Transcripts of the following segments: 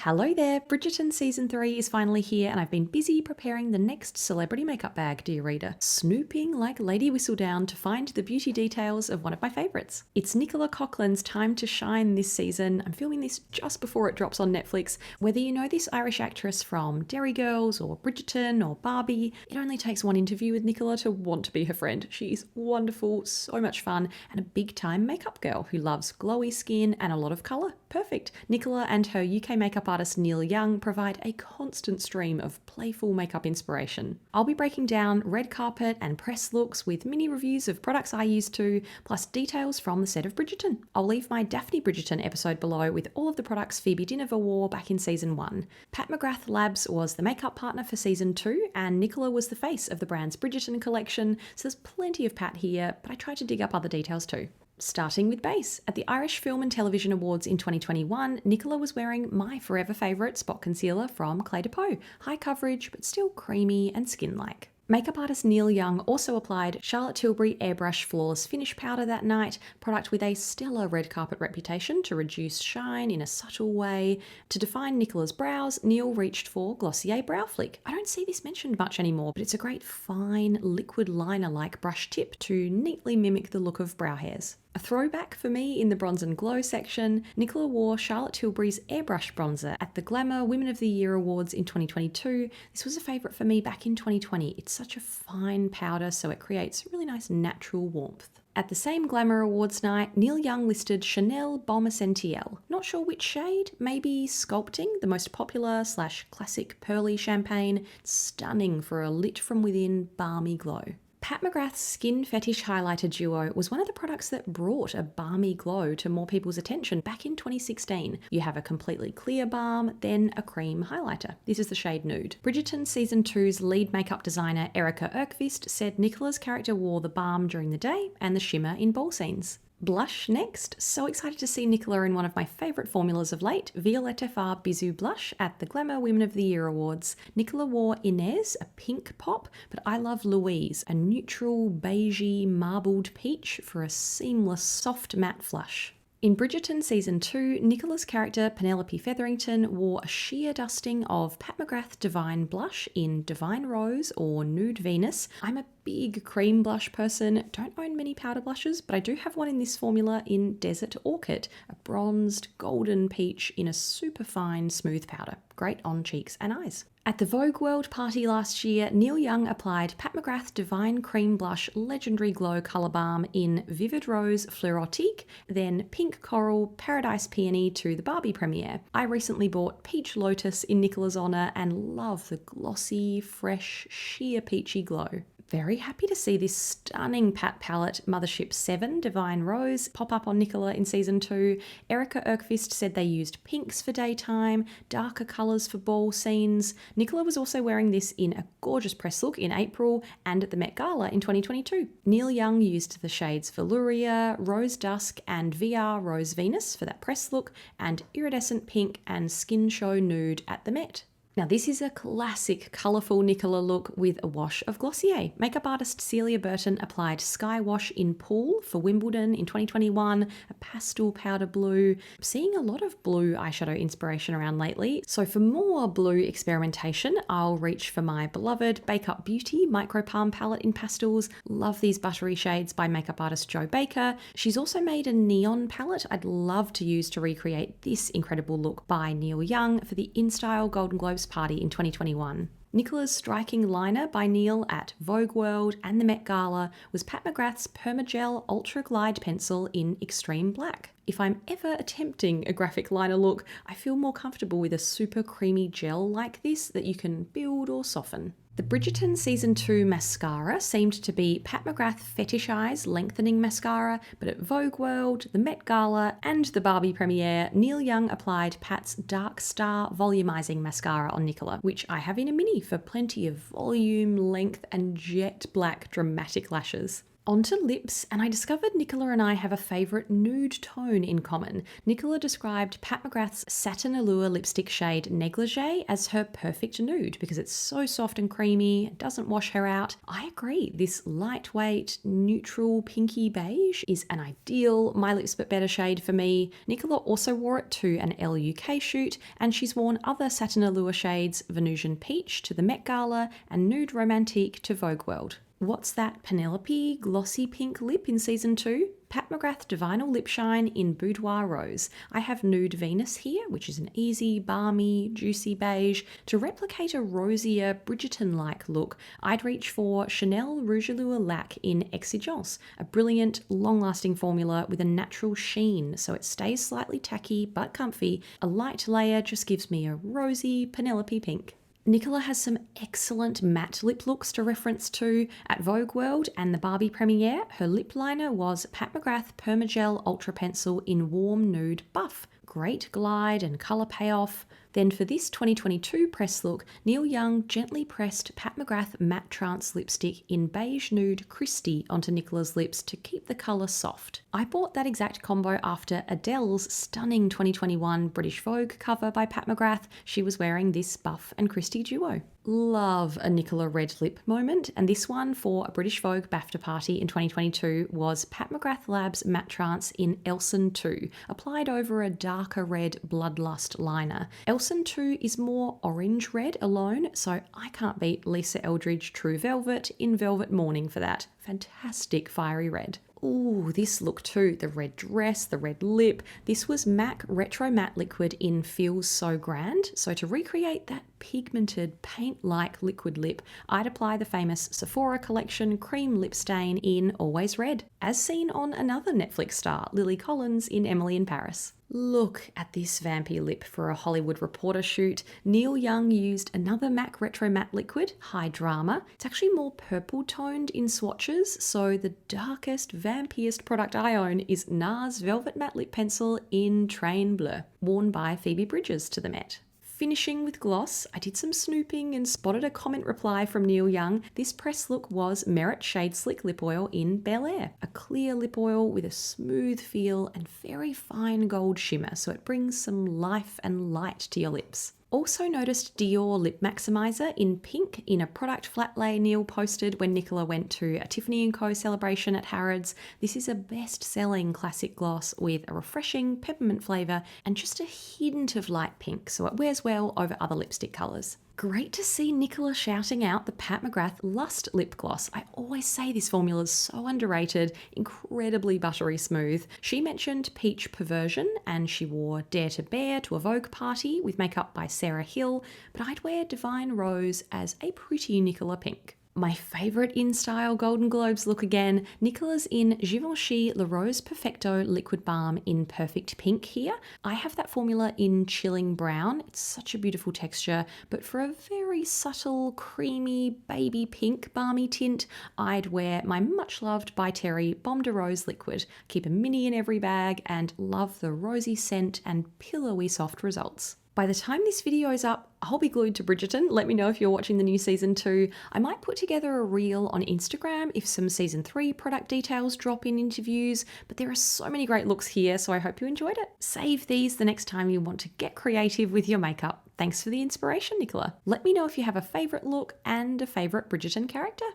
Hello there, Bridgerton Season 3 is finally here and I've been busy preparing the next celebrity makeup bag, dear reader. Snooping like Lady Whistledown to find the beauty details of one of my favourites. It's Nicola Coughlan's time to shine this season. I'm filming this just before it drops on Netflix. Whether you know this Irish actress from Derry Girls or Bridgerton or Barbie, it only takes one interview with Nicola to want to be her friend. She's wonderful, so much fun, and a big time makeup girl who loves glowy skin and a lot of colour. Perfect. Nicola and her UK makeup artist Neil Young provide a constant stream of playful makeup inspiration. I'll be breaking down red carpet and press looks with mini reviews of products I used to, plus details from the set of Bridgerton. I'll leave my Daphne Bridgerton episode below with all of the products Phoebe Dynevor wore back in season 1. Pat McGrath Labs was the makeup partner for season 2, and Nicola was the face of the brand's Bridgerton collection, so there's plenty of Pat here, but I tried to dig up other details too. Starting with base. At the Irish Film and Television Awards in 2021, Nicola was wearing my forever favourite spot concealer from Clé de Peau. High coverage, but still creamy and skin-like. Makeup artist Neil Young also applied Charlotte Tilbury Airbrush Flawless Finish Powder that night, product with a stellar red carpet reputation to reduce shine in a subtle way. To define Nicola's brows, Neil reached for Glossier Brow Flick. I don't see this mentioned much anymore, but it's a great fine liquid liner-like brush tip to neatly mimic the look of brow hairs. A throwback for me in the Bronze and Glow section, Nicola wore Charlotte Tilbury's Airbrush Bronzer at the Glamour Women of the Year Awards in 2022. This was a favourite for me back in 2020. It's such a fine powder, so it creates really nice natural warmth. At the same Glamour Awards night, Neil Young listed Chanel Balm Essentiel. Not sure which shade, maybe Sculpting, the most popular / classic pearly champagne. Stunning for a lit from within balmy glow. Pat McGrath's Skin Fetish Highlighter Duo was one of the products that brought a balmy glow to more people's attention back in 2016. You have a completely clear balm, then a cream highlighter. This is the shade Nude. Bridgerton Season 2's lead makeup designer Erica Erkvist said Nicola's character wore the balm during the day and the shimmer in ball scenes. Blush next. So excited to see Nicola in one of my favourite formulas of late, Violette FR Bisou Blush at the Glamour Women of the Year Awards. Nicola wore Inez, a pink pop, but I love Louise, a neutral beigey marbled peach for a seamless soft matte flush. In Bridgerton Season 2, Nicola's character Penelope Featherington wore a sheer dusting of Pat McGrath Divine Blush in Divine Rose or Nude Venus. I'm a big cream blush person, don't own many powder blushes, but I do have one in this formula in Desert Orchid, a bronzed golden peach in a super fine smooth powder. Great on cheeks and eyes. At the Vogue World party last year, Neil Young applied Pat McGrath Divine Cream Blush Legendary Glow Colour Balm in Vivid Rose Fleuritique, then Pink Coral Paradise Peony to the Barbie premiere. I recently bought Peach Lotus in Nicola's honour and love the glossy, fresh, sheer peachy glow. Very happy to see this stunning Pat palette, Mothership 7 Divine Rose, pop up on Nicola in Season 2. Erica Erkvist said they used pinks for daytime, darker colours for ball scenes. Nicola was also wearing this in a gorgeous press look in April and at the Met Gala in 2022. Neil Young used the shades Velouria, Rose Dusk and VR Rose Venus for that press look, and Iridescent Pink and Skin Show Nude at the Met. Now this is a classic colourful Nicola look with a wash of Glossier. Makeup artist Celia Burton applied Sky Wash in Pool for Wimbledon in 2021, a pastel powder blue. I'm seeing a lot of blue eyeshadow inspiration around lately, so for more blue experimentation, I'll reach for my beloved Bake Up Beauty Micro Palm palette in pastels. Love these buttery shades by makeup artist Jo Baker. She's also made a neon palette I'd love to use to recreate this incredible look by Neil Young for the InStyle Golden Globes party in 2021. Nicola's striking liner by Neil at Vogue World and the Met Gala was Pat McGrath's Permagel Ultra Glide Pencil in Extreme Black. If I'm ever attempting a graphic liner look, I feel more comfortable with a super creamy gel like this that you can build or soften. The Bridgerton Season 2 mascara seemed to be Pat McGrath Fetish Eyes Lengthening Mascara, but at Vogue World, the Met Gala, and the Barbie premiere, Neil Young applied Pat's Dark Star Volumizing Mascara on Nicola, which I have in a mini for plenty of volume, length, and jet black dramatic lashes. Onto lips, and I discovered Nicola and I have a favourite nude tone in common. Nicola described Pat McGrath's Satin Allure lipstick shade Negligee as her perfect nude because it's so soft and creamy, it doesn't wash her out. I agree, this lightweight, neutral pinky beige is an ideal My Lips But Better shade for me. Nicola also wore it to an LUK shoot, and she's worn other Satin Allure shades, Venusian Peach to the Met Gala and Nude Romantique to Vogue World. What's that Penelope glossy pink lip in season 2? Pat McGrath Divinal Lip Shine in Boudoir Rose. I have Nude Venus here, which is an easy, balmy, juicy beige. To replicate a rosier, Bridgerton-like look, I'd reach for Chanel Rouge Allure Lac in Exigence, a brilliant, long-lasting formula with a natural sheen, so it stays slightly tacky but comfy. A light layer just gives me a rosy Penelope pink. Nicola has some excellent matte lip looks to reference to. At Vogue World and the Barbie premiere, her lip liner was Pat McGrath Permagel Ultra Pencil in Warm Nude Buff. Great glide and colour payoff. Then for this 2022 press look, Neil Young gently pressed Pat McGrath Matte Trance lipstick in Beige Nude Christie onto Nicola's lips to keep the colour soft. I bought that exact combo after Adele's stunning 2021 British Vogue cover by Pat McGrath. She was wearing this buff and Christie duo. Love a Nicola red lip moment, and this one for a British Vogue BAFTA party in 2022 was Pat McGrath Labs Matte Trance in Elson 2, applied over a darker red Bloodlust liner. Elson 2 is more orange red alone, so I can't beat Lisa Eldridge True Velvet in Velvet Morning for that. Fantastic fiery red. Ooh, this look too, the red dress, the red lip. This was MAC Retro Matte Liquid in Feels So Grand. So to recreate that pigmented paint-like liquid lip, I'd apply the famous Sephora collection cream lip stain in Always Red, as seen on another Netflix star, Lily Collins in Emily in Paris. Look at this vampy lip for a Hollywood Reporter shoot. Neil Young used another MAC Retro Matte Liquid, High Drama. It's actually more purple toned in swatches, so the darkest, vampiest product I own is NARS Velvet Matte Lip Pencil in Train Bleu, worn by Phoebe Bridgers to the Met. Finishing with gloss, I did some snooping and spotted a comment reply from Neil Young. This press look was Merit Shade Slick Lip Oil in Bel Air, a clear lip oil with a smooth feel and very fine gold shimmer, so it brings some life and light to your lips. Also noticed Dior Lip Maximizer in pink in a product flat lay Neil posted when Nicola went to a Tiffany & Co celebration at Harrods. This is a best-selling classic gloss with a refreshing peppermint flavour and just a hint of light pink, so it wears well over other lipstick colours. Great to see Nicola shouting out the Pat McGrath Lust lip gloss. I always say this formula is so underrated, incredibly buttery smooth. She mentioned Peach Perversion, and she wore Dare to Bear to a Vogue party with makeup by Sarah Hill, but I'd wear Divine Rose as a pretty Nicola pink. My favourite in-style Golden Globes look again, Nicola's in Givenchy La Rose Perfecto Liquid Balm in Perfect Pink here. I have that formula in Chilling Brown. It's such a beautiful texture, but for a very subtle, creamy, baby pink balmy tint, I'd wear my much-loved By Terry Baume de Rose liquid. Keep a mini in every bag and love the rosy scent and pillowy soft results. By the time this video is up, I'll be glued to Bridgerton. Let me know if you're watching the new season 2. I might put together a reel on Instagram if some season 3 product details drop in interviews, but there are so many great looks here, so I hope you enjoyed it. Save these the next time you want to get creative with your makeup. Thanks for the inspiration, Nicola. Let me know if you have a favourite look and a favourite Bridgerton character.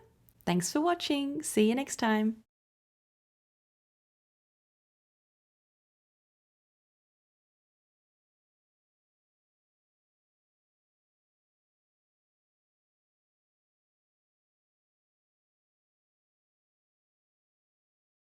Thanks for watching. See you next time.